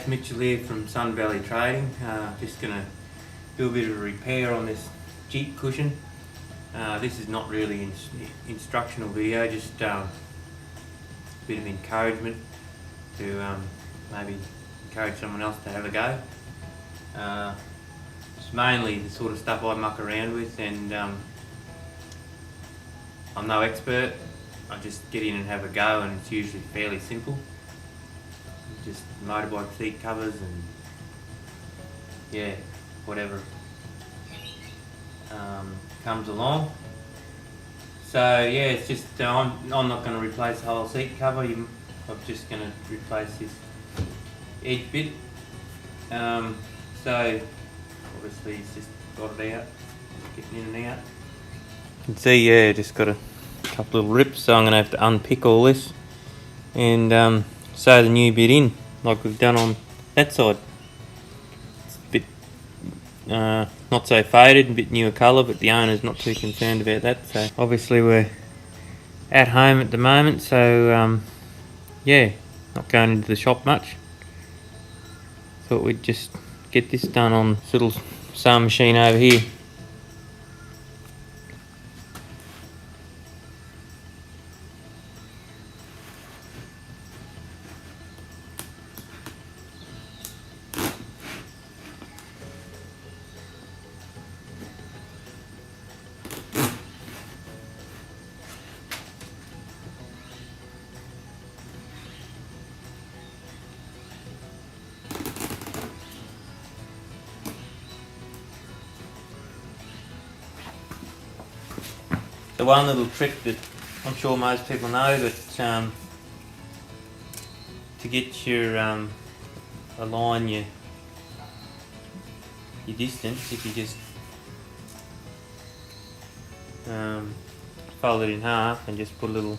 it's Mitchell here from Sun Valley Trading. Just going to do a bit of a repair on this Jeep cushion. This is not really an instructional video, just a bit of encouragement to maybe encourage someone else to have a go. It's mainly the sort of stuff I muck around with, and I'm no expert. I just get in and have a go, and it's usually fairly simple. Just motorbike seat covers and yeah, whatever comes along. So yeah, it's just I'm not going to replace the whole seat cover. I'm just going to replace this edge bit. So obviously it's just got it out, getting in and out. You can see, yeah, just got a couple little rips, so I'm going to have to unpick all this and sew the new bit in like we've done on that side. It's a bit not so faded, a bit newer colour, but the owner's not too concerned about that. So obviously we're at home at the moment, so yeah, not going into the shop much. Thought we'd just get this done on this little sewing machine over here. The one little trick that I'm sure most people know, that to get your align your distance, if you just fold it in half and just put a little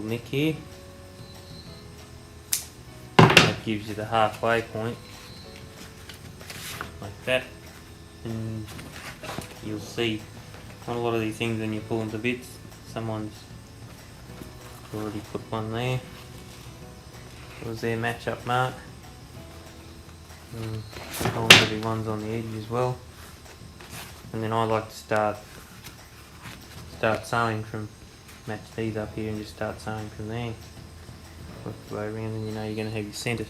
nick here, that gives you the halfway point like that, and you'll see on a lot of these things when you pull them to bits, someone's already put one there. It was their match-up mark. Sometimes there'll be ones on the edge as well. And then I like to start sewing from, match these up here and just start sewing from there. Work the way around, and you know you're going to have your centered.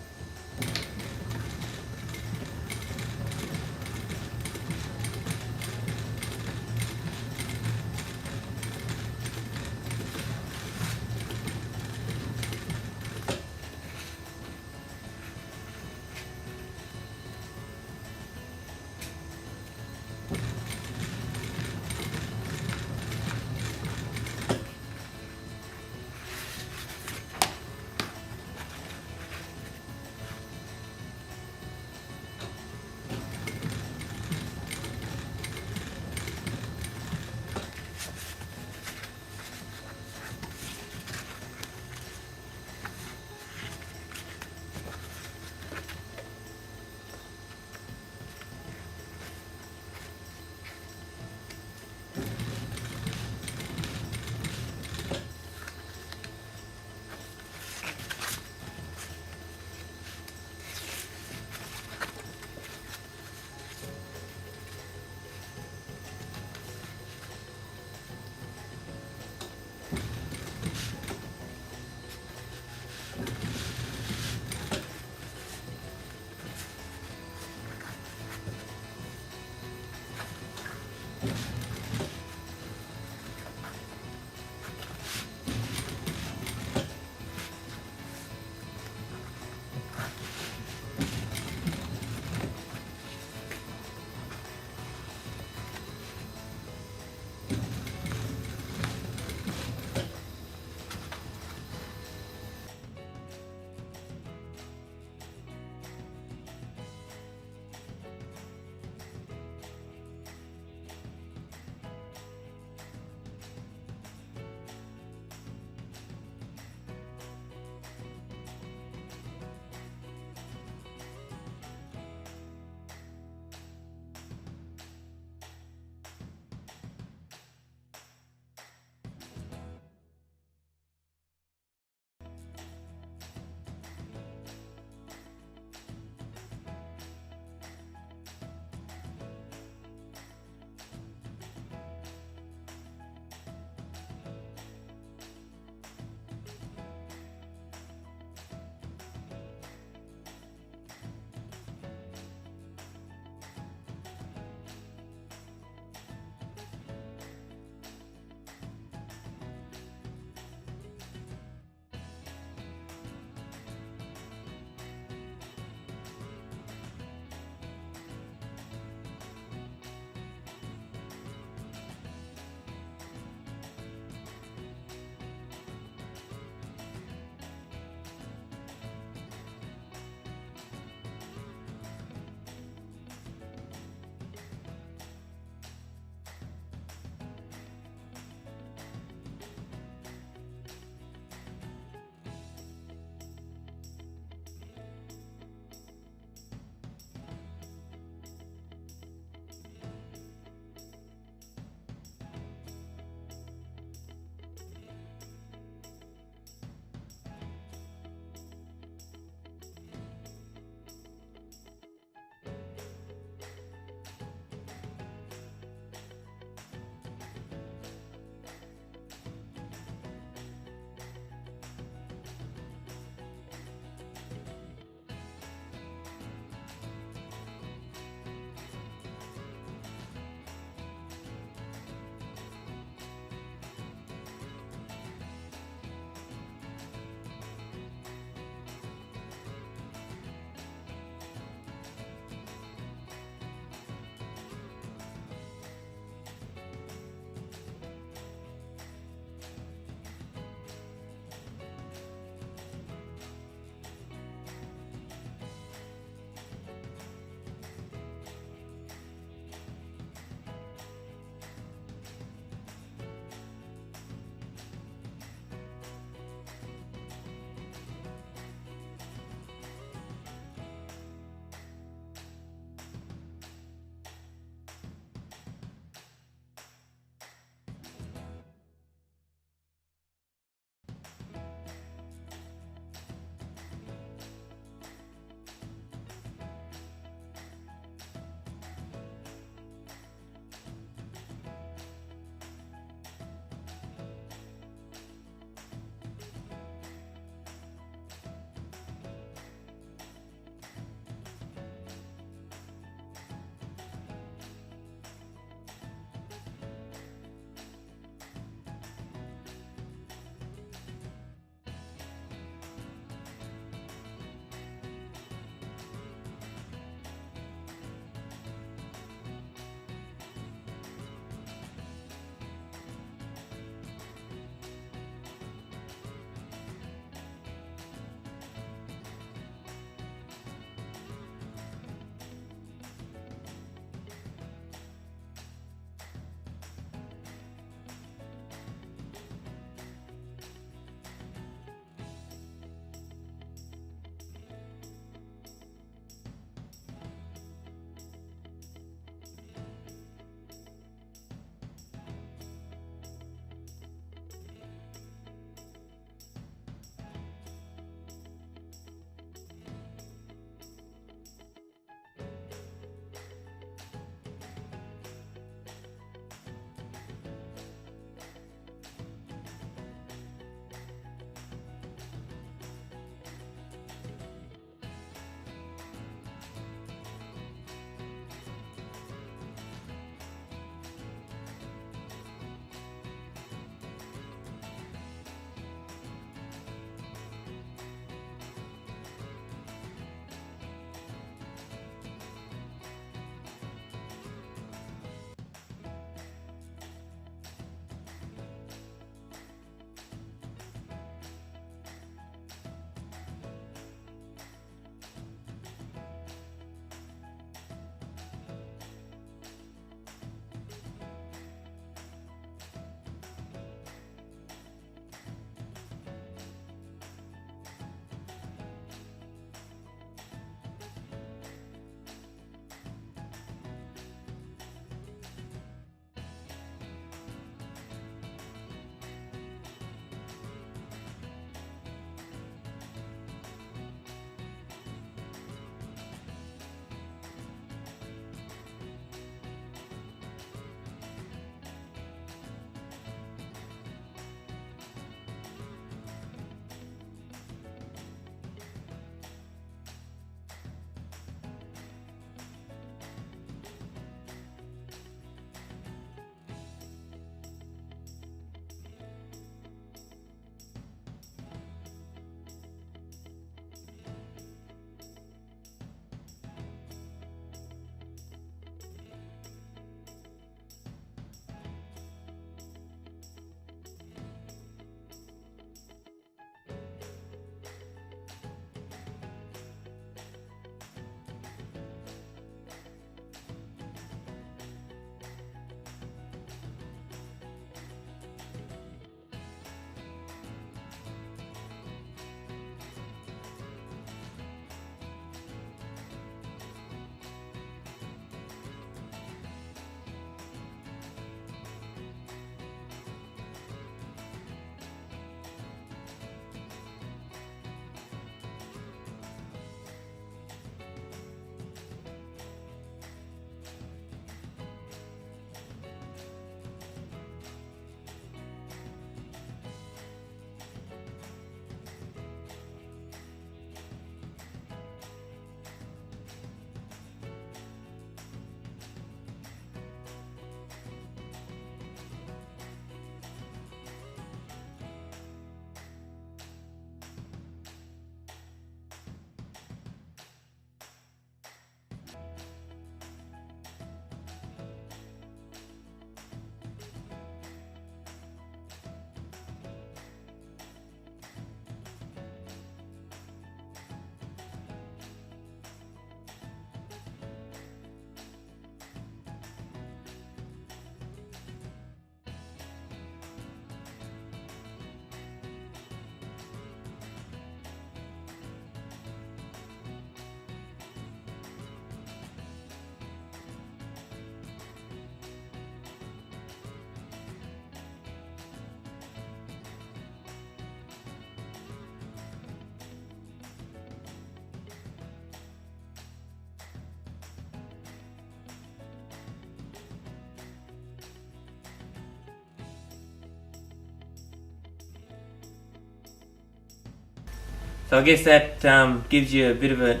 So I guess that gives you a bit of an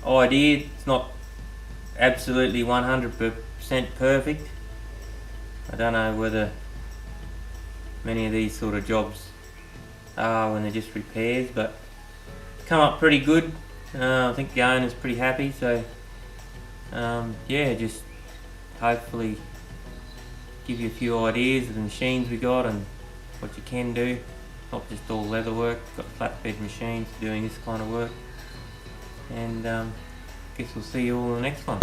idea. It's not absolutely 100% perfect. I don't know whether many of these sort of jobs are when they're just repairs, but come up pretty good. I think the owner's pretty happy, so yeah, just hopefully give you a few ideas of the machines we got and what you can do. Not just all leather work, got flatbed machines doing this kind of work. And guess we'll see you all in the next one.